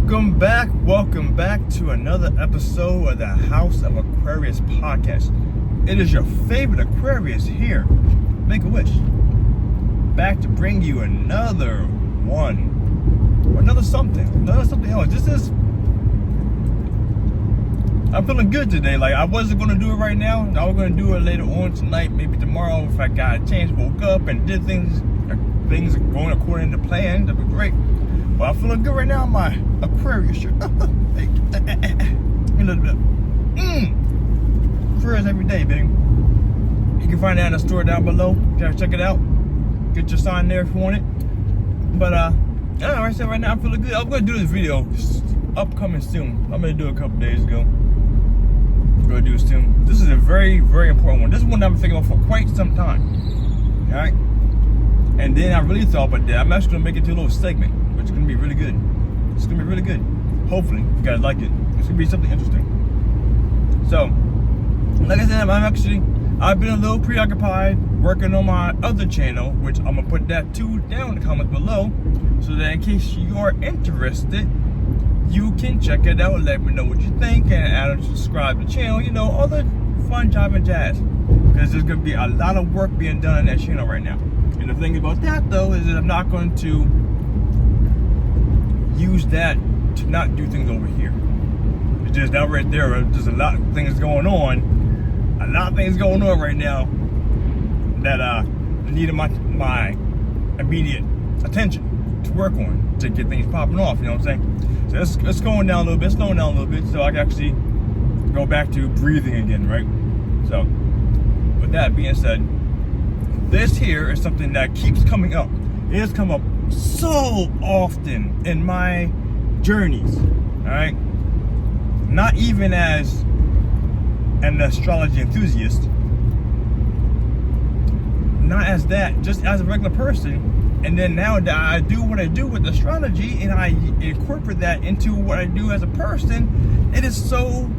Welcome back to another episode of the House of Aquarius podcast. It is your favorite Aquarius here, Make-A-Wish, back to bring you another something else. I'm feeling good today. Like, I wasn't going to do it right now. I was going to do it later on tonight, maybe tomorrow if I got a chance, woke up and did things going according to plan. That'd be great. But I'm feeling good right now in my Aquarius shirt. A little bit. Aquarius every day, baby. You can find that in the store down below. You gotta check it out. Get your sign there if you want it. But right now I'm feeling good. I'm gonna do this video upcoming soon. I'm gonna do it a couple days ago. I'm gonna do it soon. This is a very, very important one. This is one that I've been thinking about for quite some time. Alright? And then I really thought about that. I'm actually gonna make it to a little segment. It's gonna be really good. It's gonna be really good. Hopefully, you guys like it. It's gonna be something interesting. So, like I said, I've been a little preoccupied working on my other channel, which I'm gonna put that too down in the comments below, so that in case you're interested, you can check it out. Let me know what you think, and add and subscribe to the channel. You know, all the fun jive and jazz. Because there's gonna be a lot of work being done on that channel right now. And the thing about that though is that I'm not going to use that to not do things over here. It's just that right there. There's a lot of things going on. A lot of things going on right now that needed my immediate attention to work on to get things popping off. You know what I'm saying? So it's going down a little bit, slowing down a little bit, so I can actually go back to breathing again, right? So, with that being said, this here is something that keeps coming up. It has come up so often in my journeys, all right? Not even as an astrology enthusiast, not as that, just as a regular person. And then now that I do what I do with astrology and I incorporate that into what I do as a person, it is so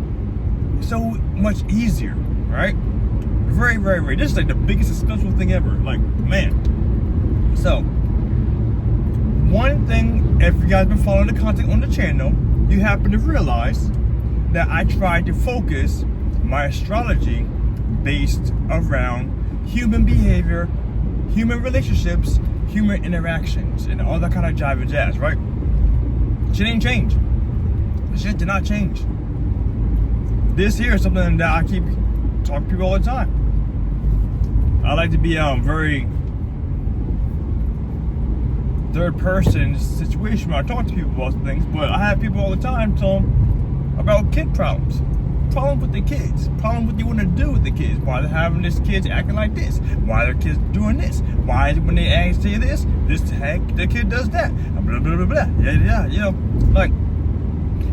much easier, right? Very, very, very. This is like the biggest successful thing ever. Like, man. So, one thing, if you guys been following the content on the channel, you happen to realize that I try to focus my astrology based around human behavior, human relationships, human interactions, and all that kind of jive and jazz, right? Shit ain't changed. Shit did not change. This here is something that I keep talking to people all the time. I like to be very third person situation when I talk to people about things, but I have people all the time tell them about kid problems with the kids, problem what they want to do with the kids, why they're having this kids acting like this, why their kids doing this, why when they ask say this heck the kid does that, blah blah blah blah. Yeah, you know, like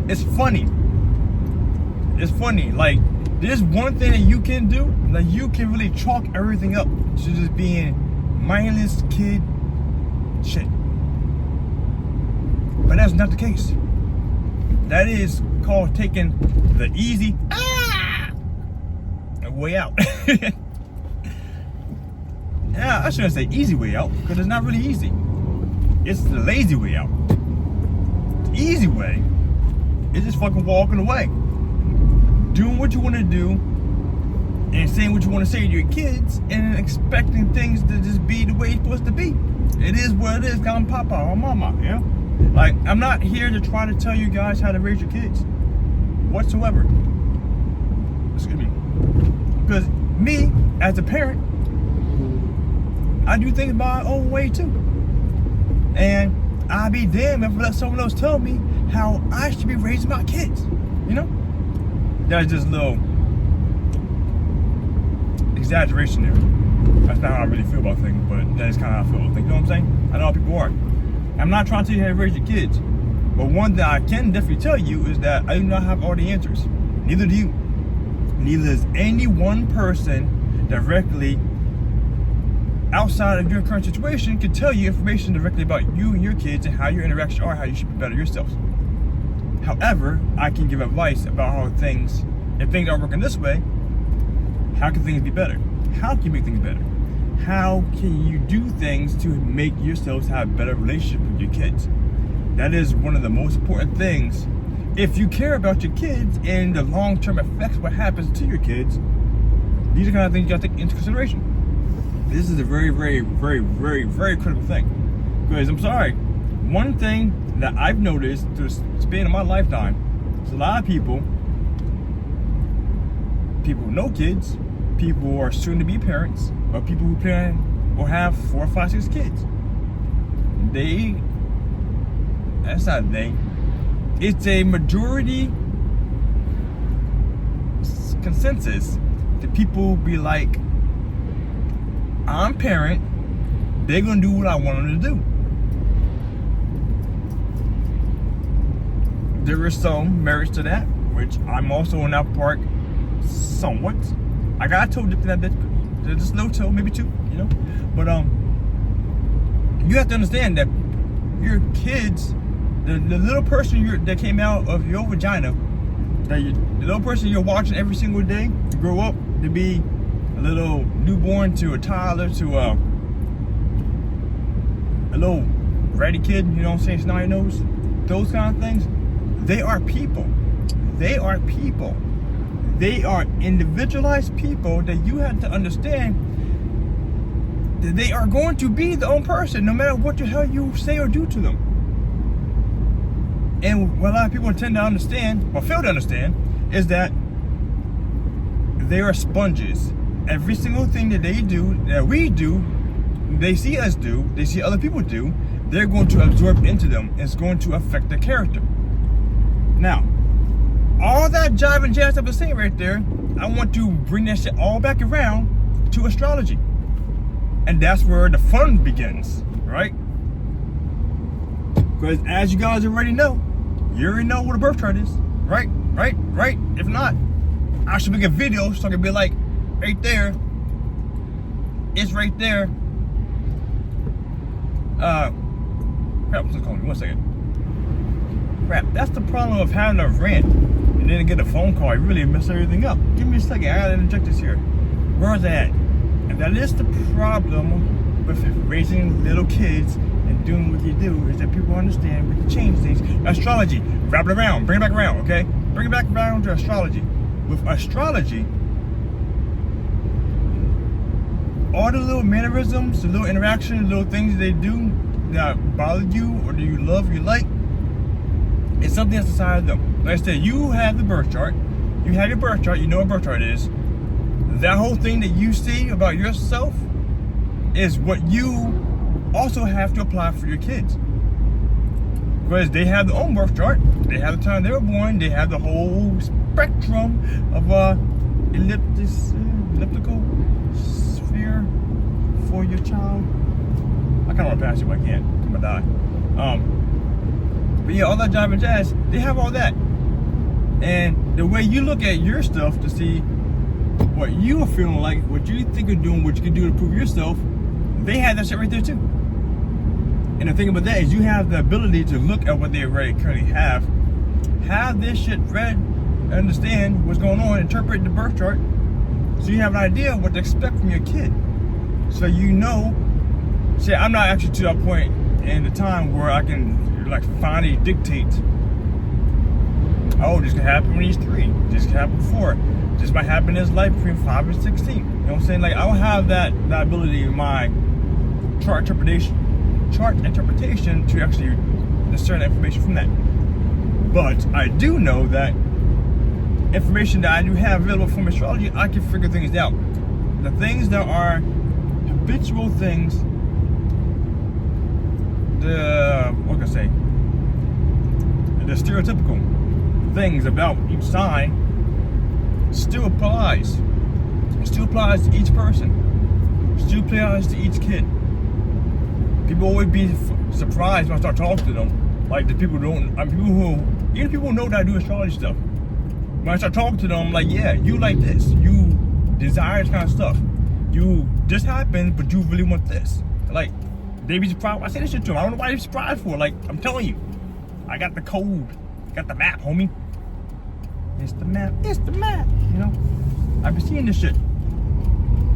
it's funny. Like, there's one thing that you can do, like you can really chalk everything up to just being mindless kid shit. But that's not the case. That is called taking the easy way out. Yeah, I shouldn't say easy way out, because it's not really easy. It's the lazy way out. The easy way is just fucking walking away. Doing what you want to do and saying what you want to say to your kids and expecting things to just be the way it's supposed to be. It is what it is. I'm papa or mama, you know? Like, I'm not here to try to tell you guys how to raise your kids whatsoever. Excuse me. Because me, as a parent, I do things my own way too. And I'll be damned if I let someone else tell me how I should be raising my kids. You know? That's just a little exaggeration there. That's not how I really feel about things, but that is kind of how I feel about things. You know what I'm saying? I know how people are. I'm not trying to tell you how to raise your kids. But one thing I can definitely tell you is that I do not have all the answers. Neither do you. Neither does any one person directly outside of your current situation can tell you information directly about you and your kids and how your interactions are, how you should be better yourselves. However, I can give advice about how if things aren't working this way, how can things be better? How can you make things better? How can you do things to make yourselves have a better relationship with your kids? that is one of the most important things. If you care about your kids and the long-term effects, what happens to your kids, these are the kind of things you got to take into consideration. This is a very, very, very, very, very critical thing. Because I'm sorry, one thing that I've noticed through the span of my lifetime is a lot of people with no kids, people who are soon to be parents, or people who plan or have 4, 5, 6 kids. That's not a thing. It's a majority consensus that people be like, I'm parent, they're gonna do what I want them to do. There is some merits to that, which I'm also in that part somewhat. I got a toe dip in that bitch, just a little toe, maybe 2, you know. But you have to understand that your kids, the little person that came out of your vagina, the little person you're watching every single day to grow up to be a little newborn to a toddler to a little ratty kid, you know what I'm saying, snotty nose, those kind of things. They are people. They are people. They are individualized people that you have to understand that they are going to be their own person no matter what the hell you say or do to them. And what a lot of people tend to understand, or fail to understand, is that they are sponges. Every single thing that they do, that we do, they see us do, they see other people do, they're going to absorb into them. It's going to affect their character. Now, all that jive and jazz I've been saying right there, I want to bring that shit all back around to astrology. And that's where the fun begins, right? Because as you guys already know, you already know what a birth chart is, right? Right? If not, I should make a video so I can be like, right there, it's right there. Crap, what's it called? 1 second. Crap, that's the problem of having a rant and then get a phone call. You really mess everything up. Give me a second, I gotta interject this here. Where's that? And that is the problem with raising little kids and doing what you do, is that people understand we can change things. Astrology, wrap it around, bring it back around, okay? Bring it back around to astrology. With astrology, all the little mannerisms, the little interactions, the little things they do that bother you or do you love, you like, it's something that's inside of them. Like I said, you have the birth chart. You have your birth chart. You know what birth chart is. That whole thing that you see about yourself is what you also have to apply for your kids. Because they have their own birth chart. They have the time they were born. They have the whole spectrum of elliptical sphere for your child. I kind of want to pass it, but I can't. I'm gonna die. But yeah, all that jive and jazz, they have all that. And the way you look at your stuff to see what you are feeling like, what you think you're doing, what you can do to prove yourself, they have that shit right there too. And the thing about that is you have the ability to look at what they already currently have this shit read, understand what's going on, interpret the birth chart, so you have an idea of what to expect from your kid. So you know, see, I'm not actually to that point in the time where I can like finally dictate, oh, this can happen when he's 3, this can happen 4, this might happen in his life between 5 and 16. You know what I'm saying? Like, I don't have that ability in my chart interpretation to actually discern information from that. But I do know that information that I do have available from astrology, I can figure things out. The things that are habitual things, the stereotypical things about each sign still applies. It still applies to each person. It still applies to each kid. People always be surprised when I start talking to them. Like the people don't, even people who know that I do astrology stuff. When I start talking to them, I'm like, yeah, you like this. You desire this kind of stuff. This happened, but you really want this. Like, they be surprised. I say this shit to them. I don't know why they're surprised for. Like, I'm telling you, I got the code. Got the map, homie. It's the map. It's the map. You know, I've been seeing this shit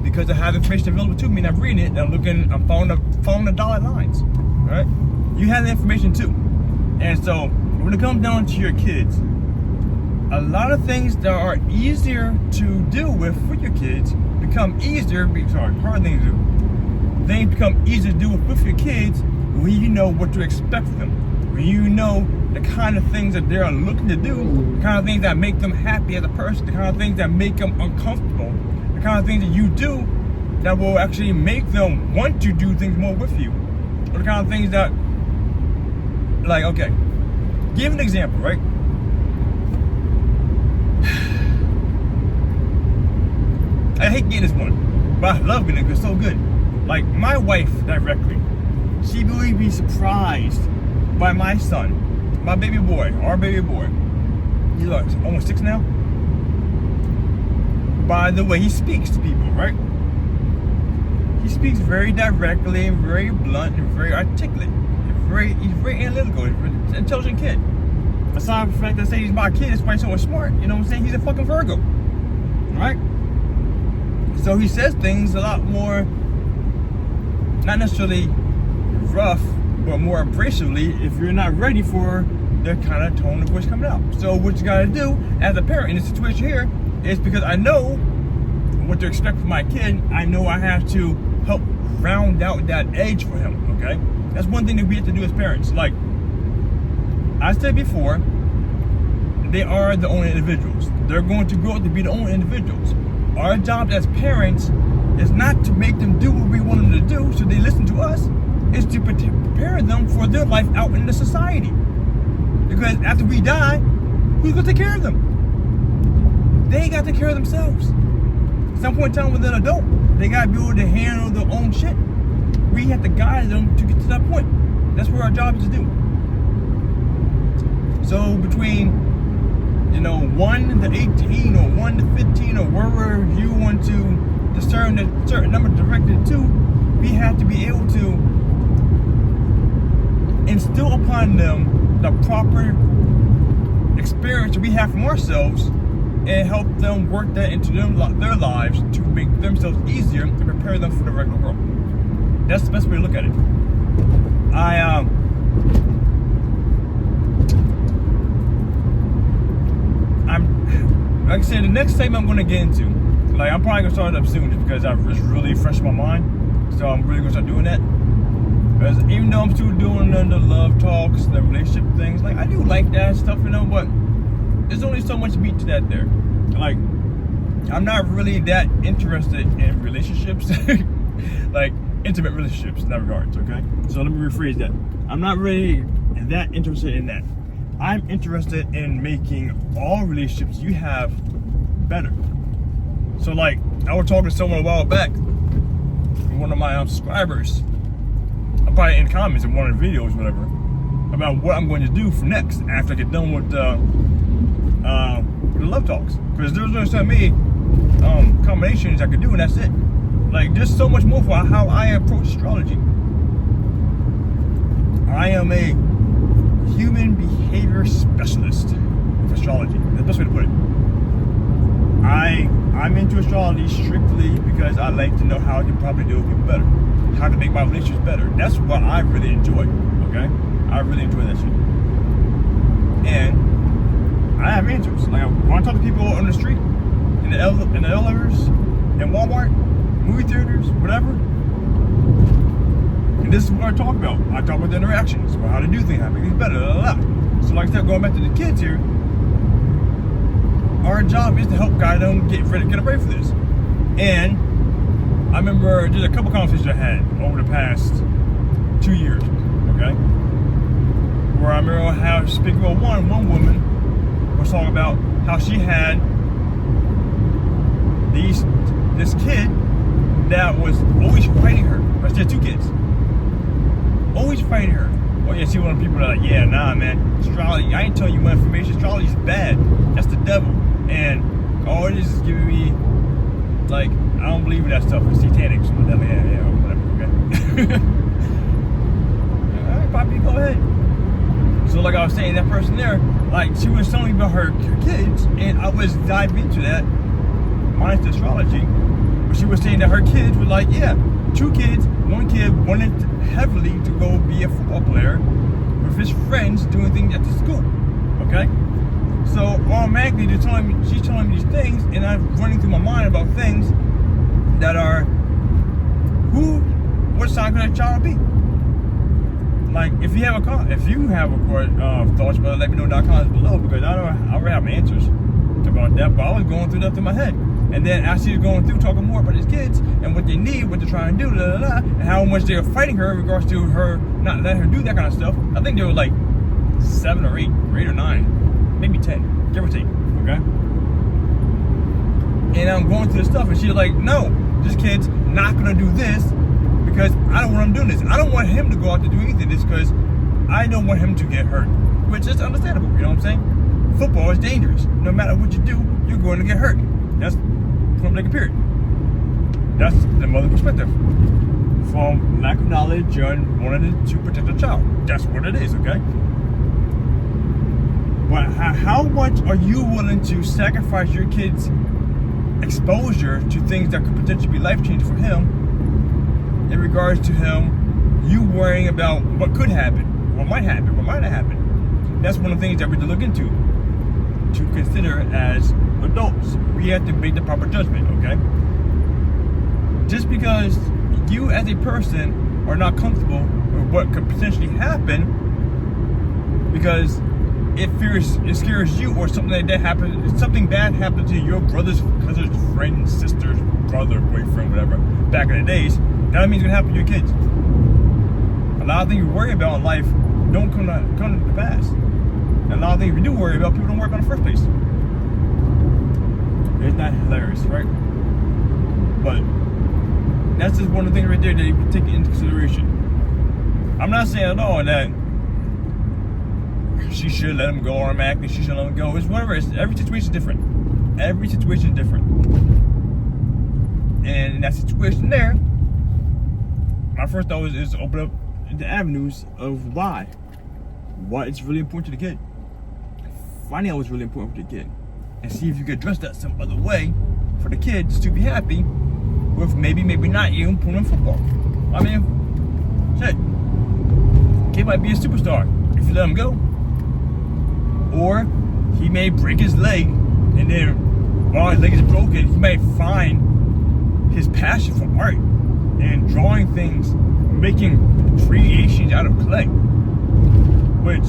because I have information available to me, and I'm reading it, and I'm following the dotted lines. All right, you have the information too. And so when it comes down to your kids, a lot of things that are easier to deal with your kids become easier, hard things to do. Things become easier to deal with your kids when you know what to expect from them. When you know the kind of things that they're looking to do, the kind of things that make them happy as a person, the kind of things that make them uncomfortable, the kind of things that you do that will actually make them want to do things more with you, or the kind of things that, like, okay, give an example, right? I hate getting this one, but I love getting it because it's so good. Like, my wife directly, she will be surprised by my son, my baby boy, our baby boy. He's like almost 6 now. By the way he speaks to people, right? He speaks very directly and very blunt and very articulate. He's very analytical. He's an intelligent kid. Aside from the fact that I say he's my kid, that's why he's so smart. You know what I'm saying? He's a fucking Virgo, right? So he says things a lot more, not necessarily rough, but more abrasively if you're not ready for the kind of tone of voice coming out. So what you gotta do as a parent in this situation here is, because I know what to expect from my kid, I know I have to help round out that edge for him, okay? That's one thing that we have to do as parents. Like I said before, they are the own individuals. They're going to grow up to be the own individuals. Our job as parents is not to make them do what we want them to do so they listen to us. It's to prepare them for their life out in the society. Because after we die, who's going to take care of them? They got to take care of themselves. At some point in time, when they're an adult, they got to be able to handle their own shit. We have to guide them to get to that point. That's what our job is to do. So between 1 to 18 or 1 to 15 or wherever you want to discern a certain number directed to, we have to be able to instill upon them the proper experience that we have from ourselves and help them work that into their lives to make themselves easier and prepare them for the regular world. That's the best way to look at it. Like I said, the next segment I'm going to get into, like, I'm probably going to start it up soon just because it's really fresh in my mind. So I'm really going to start doing that. Because even though I'm still doing the love talks, the relationship things, like, I do like that stuff, but there's only so much meat to that there. Like, I'm not really that interested in relationships, like intimate relationships in that regards, okay? So let me rephrase that. I'm not really that interested in that. I'm interested in making all relationships you have better. So, like, I was talking to someone a while back, one of my subscribers, probably in comments in one of the videos, whatever, about what I'm going to do for next after I get done with the love talks. Because there's only so many combinations I could do, and that's it. Like, there's so much more for how I approach astrology. I am a human behavior specialist of astrology. That's the best way to put it. I'm into astrology strictly because I like to know how to probably deal with people better, how to make my relationships better. That's what I really enjoy, okay? I really enjoy that shit. And I have answers. Like, when I talk to people on the street, in the elevators, in Walmart, movie theaters, whatever, and this is what I talk about. I talk about the interactions, about how to do things, how to make things better, blah, blah, blah. So like I said, going back to the kids here, our job is to help guide them get ready for this. And I remember there's a couple conversations I had over the past 2 years, okay? Where I remember how, speaking of one woman was talking about how she had this kid that was always fighting her. But she had 2 kids. Always fighting her. Oh yeah, see one of the people that are like, yeah, nah, man, astrology, I ain't telling you my information, astrology's bad. That's the devil. And all it is giving me, like, I don't believe in that stuff. It's satanic. So whatever, yeah, whatever, okay? Alright, Poppy, go ahead. So like I was saying, that person there, like, she was telling me about her kids, and I was diving into that, minus the astrology, but she was saying that her kids were like, yeah, 2 kids, 1 kid wanted heavily to go be a football player, with his friends doing things at the school. Okay? So automatically she's telling me these things, and I'm running through my mind about things that are what sign could that child be? Like, if you have thoughts about it, let me know in the comments below, because I already have answers about that, but I was going through that through my head. And then as she was going through talking more about his kids and what they need, what they're trying to do, and how much they were fighting her in regards to her not letting her do that kind of stuff. I think they were like 7 or 8 or 9, maybe 10, give or take, okay? And I'm going through the stuff, and she's like, no, this kid's not gonna do this because I don't want him doing this. I don't want him to go out to do anything this because I don't want him to get hurt, which is understandable, you know what I'm saying? Football is dangerous. No matter what you do, you're going to get hurt. That's point blank period. That's the mother's perspective. From lack of knowledge and wanting to protect the child. That's what it is, okay? But how much are you willing to sacrifice your kid's exposure to things that could potentially be life-changing for him in regards to him, you worrying about what could happen, what might happen, what might not happen? That's one of the things that we have to look into, to consider as adults. We have to make the proper judgment, okay? Just because you as a person are not comfortable with what could potentially happen because it scares you, or something like that happens, something bad happened to your brother's cousin's friend, sister's brother, boyfriend, whatever, back in the days, that means it's gonna happen to your kids. A lot of things you worry about in life don't come to pass. And a lot of things we do worry about, people don't worry about in the first place. It's not hilarious, right? But that's just one of the things right there that you can take into consideration. I'm not saying at all that she should let him go automatically, she should let him go. It's whatever. Every situation is different. Every situation is different. And in that situation there, my first thought is to open up the avenues of why it's really important to the kid. Finding out what's really important for the kid. And see if you can address that some other way for the kids to be happy with maybe not even putting in football. I mean, shit. Kid might be a superstar if you let him go. Or he may break his leg, and then while his leg is broken, he might find his passion for art and drawing things, making creations out of clay. Which,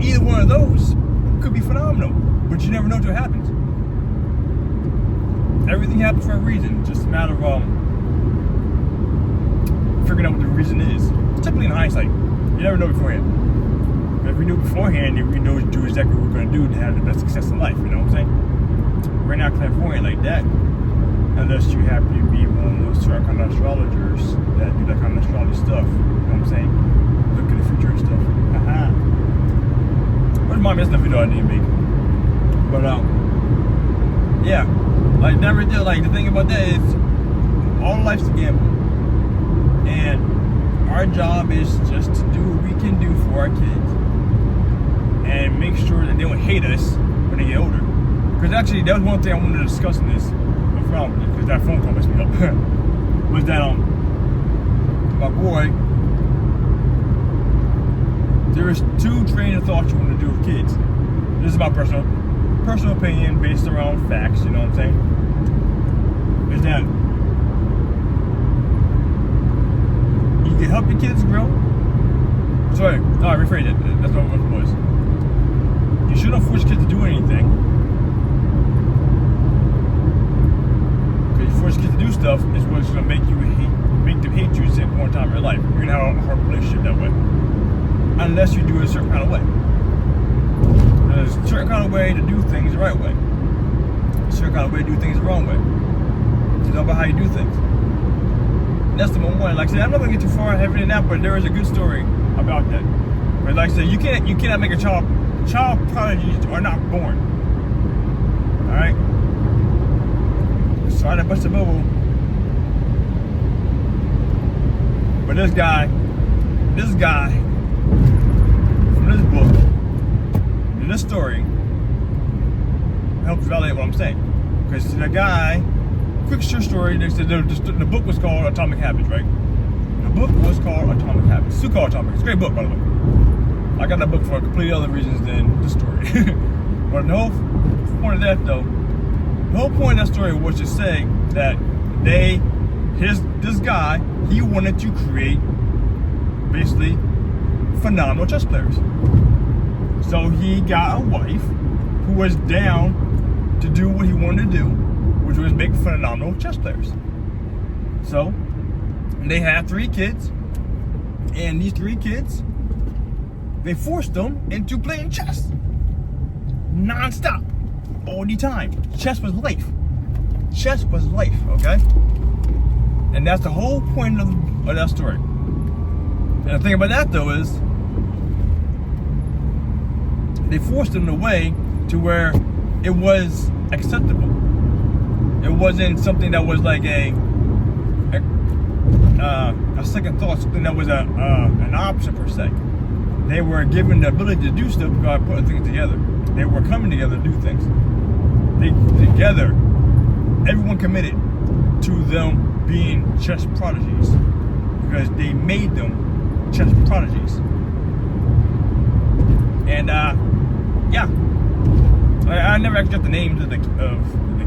either one of those could be phenomenal, but you never know until it happens. Everything happens for a reason, just a matter of figuring out what the reason is. Typically in hindsight, you never know beforehand. But if we knew beforehand, then we know do exactly what we're going to do to have the best success in life, you know what I'm saying? We're not clairvoyant like that, unless you happen to be one of those certain kind of astrologers that do that kind of astrology stuff, you know what I'm saying? Look at the future and stuff. Where's my missing video I didn't make? But yeah, like that right there, like the thing about that is all life's a gamble. And our job is just to do what we can do for our kids and make sure that they don't hate us when they get older. Because actually, that was one thing I wanted to discuss in this, because that phone call messed me up, was that my boy, there is 2 train of thoughts you want to do with kids. This is my personal opinion based around facts, you know what I'm saying? Is that you can help your kids grow. Sorry, no, I rephrased it. That's not what it was. You shouldn't force kids to do anything. Because you force kids to do stuff is what's going to make them hate you at some point in time in your life. You're going to have a hard relationship that way. Unless you do it a certain kind of way. There's a certain kind of way to do things the right way. A certain kind of way to do things the wrong way. It's all about how you do things. That's number one. Like I said, I'm not gonna get too far heavy in that, but there is a good story about that. But like I said, you cannot make a child prodigies are not born. Alright? Sorry to bust a bubble. But this guy from this book, in this story, helps validate what I'm saying. Because the guy, quick short story, they said the book was called Atomic Habits, right? The book was called Atomic Habits. It's called Atomic. It's a great book, by the way. I got that book for completely other reasons than the story. But the whole point of that, though, the whole point of that story was to say that this guy, he wanted to create basically phenomenal chess players. So he got a wife who was down to do what he wanted to do, which was make phenomenal chess players. So they had 3 kids, and these 3 kids, they forced them into playing chess non-stop all the time. Chess was life. Chess was life, okay? And that's the whole point of that story. And the thing about that, though, is they forced them in a way to where it was acceptable. It wasn't something that was like a second thought, something that was an option per se. They were given the ability to do stuff by putting things together. They were coming together to do things. Together, everyone committed to them being chess prodigies because they made them chess prodigies. And yeah, I never actually got the names of the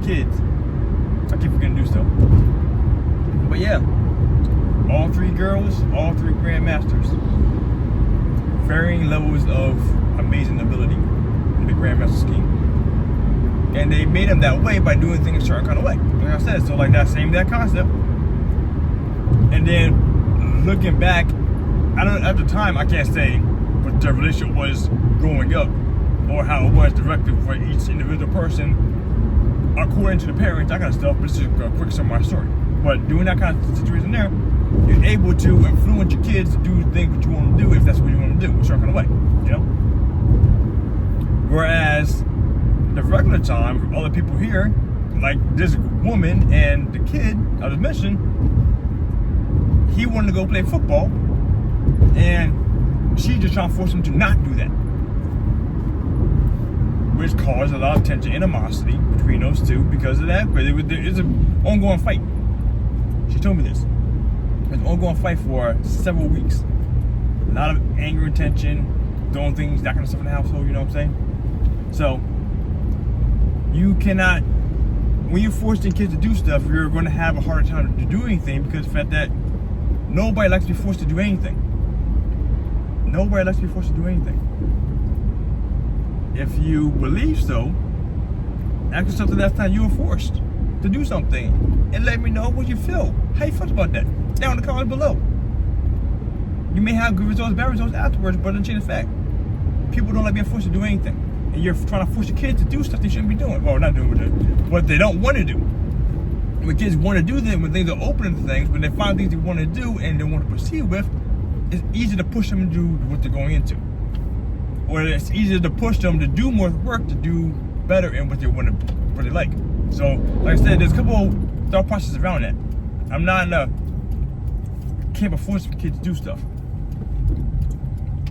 kids. I keep forgetting to do so. But yeah, all 3 girls, all 3 grandmasters, varying levels of amazing ability in the grandmaster scheme. And they made them that way by doing things a certain kind of way. Like I said, so like that concept. And then looking back, at the time, I can't say what their relationship was growing up or how it was directed for each individual person according to the parents, that kind of stuff. But this is a quick summary of my story. But doing that kind of situation there, you're able to influence your kids to do things what you want to do if that's what you want to do, a certain kind of way, you know? Whereas the regular time, other people here, like this woman and the kid I just mentioned, he wanted to go play football, and she just trying to force him to not do that, which caused a lot of tension and animosity between those two because of that. Because it's an ongoing fight. She told me this. It was an ongoing fight for several weeks. A lot of anger and tension, doing things, that kind of stuff in the household. You know what I'm saying? So you cannot, when you're forcing kids to do stuff, you're going to have a harder time to do anything because of the fact that nobody likes to be forced to do anything. Nobody likes to be forced to do anything. If you believe so, ask yourself the last time you were forced to do something and let me know what you feel. How you felt about that? Down in the comments below. You may have good results, bad results afterwards, but it doesn't change the fact. People don't like being forced to do anything. And you're trying to force your kids to do stuff they shouldn't be doing. Well, not doing what they don't want to do. When kids want to do them, when things are open to things, when they find things they want to do and they want to proceed with, it's easy to push them to do what they're going into. Or it's easier to push them to do more work to do better in what they want to, what they like. So, like I said, there's a couple thought processes around that. I'm not in a camp of forcing kids to do stuff.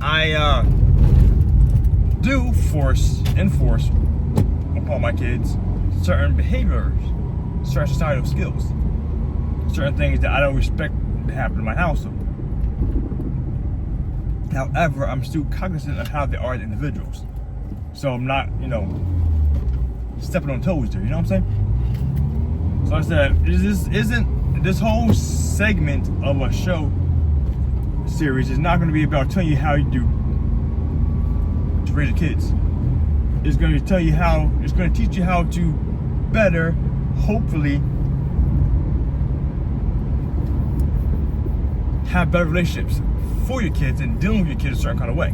I do enforce upon my kids certain behaviors, certain societal skills, certain things that I don't expect to happen in my household. However, I'm still cognizant of how they are as individuals. So I'm not, stepping on toes there, you know what I'm saying? So I said, this whole segment of a show series is not going to be about telling you how you do to raise your kids. It's going to tell you how, it's going to teach you how to better, hopefully, have better relationships for your kids and dealing with your kids a certain kind of way.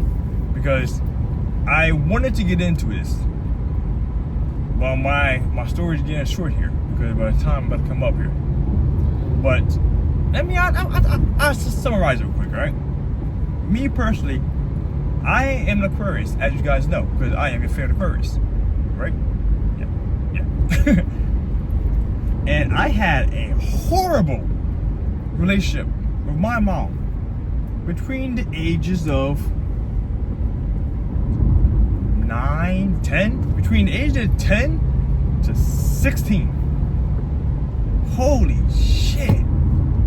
Because I wanted to get into this, but my story is getting short here because by the time I'm about to come up here. But I'll summarize it real quick, all right? Me personally, I am an Aquarius, as you guys know, because I am your favorite Aquarius, right? Yeah. And I had a horrible relationship with my mom between the ages of 9, 10, between the ages of 10 to 16. Holy shit.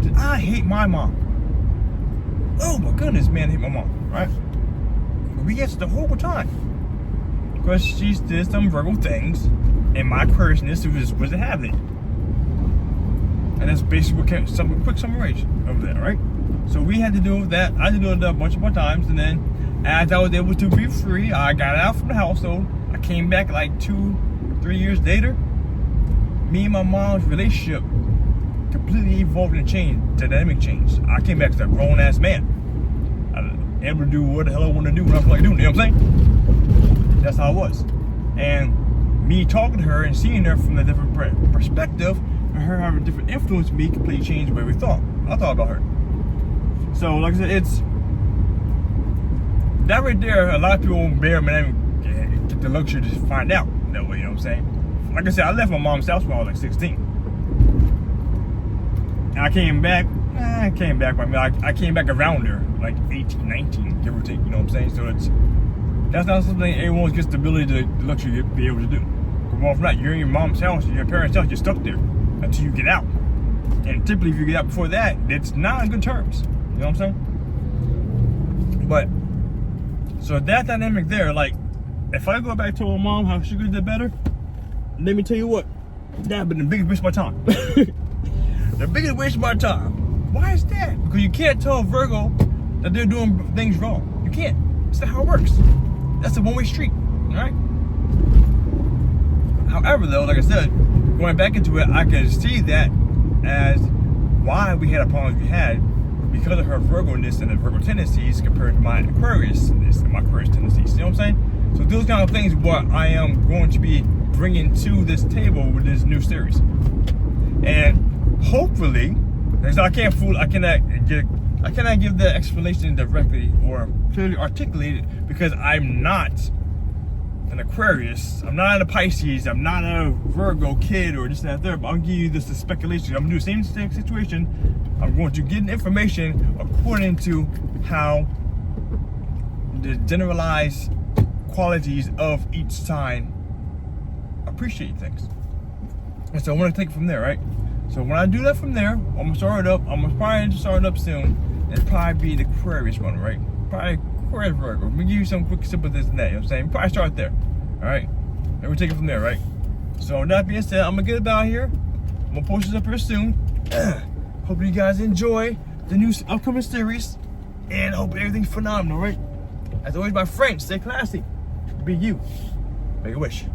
Did I hate my mom? Oh my goodness, man, I hate my mom, right? we had such a horrible time. Because she did some Virgo things, and my Aquariusness wasn't having it. And that's basically what came, some quick summary of that, right? So we had to do that. I had to do it a bunch of more times, and then as I was able to be free, I got out from the household. I came back like 2-3 years later. Me and my mom's relationship completely evolved and changed, dynamic changed. I came back as a grown ass man. I able to do what the hell I want to do when I feel like doing, you know what I'm saying? That's how it was. And me talking to her and seeing her from a different perspective, and her having a different influence on me completely changed the way I thought about her. So like I said, it's that right there. A lot of people won't bear man get the luxury to just find out that way, you know what I'm saying? Like I said, I left my mom's house when I was like 16. And I came back, I came back around her, like 18, 19, give or take, you know what I'm saying? So that's not something everyone gets the ability the luxury to be able to do. Come on from that, you're in your mom's house, your parents' house, you're stuck there until you get out. And typically if you get out before that, it's not on good terms, you know what I'm saying? But, so that dynamic there, like, if I go back to my mom how she could have did better, let me tell you what, that would been the biggest waste of my time. The biggest waste of my time. Why is that? Because you can't tell Virgo that they're doing things wrong. You can't. That's not how it works. That's a one-way street, all right? However, though, like I said, going back into it, I can see that as why we had a problem we had because of her Virgo-ness and the Virgo tendencies compared to my Aquarius-ness and my Aquarius tendencies. You know what I'm saying? So those kind of things what I am going to be bringing to this table with this new series. And hopefully, because I cannot give the explanation directly or clearly articulate it because I'm not an Aquarius, I'm not a Pisces, I'm not a Virgo kid or this and that there, but I'll give you this speculation. I'm gonna do the same situation. I'm going to get information according to how the generalized qualities of each sign appreciate things. And so I want to take it from there, right? So when I do that from there, I'm gonna start it up. I'm gonna probably start it up soon. It'll probably be the Aquarius one, right? Probably Aquarius Virgo. Let me give you some quick simple this and that. You know what I'm saying? Probably start there. All right. And we'll take it from there, right? So with that being said, I'm gonna get about here. I'm gonna post this up here soon. Hope you guys enjoy the new upcoming series, and hope everything's phenomenal, right? As always, my friends, stay classy. Be you. Make a wish.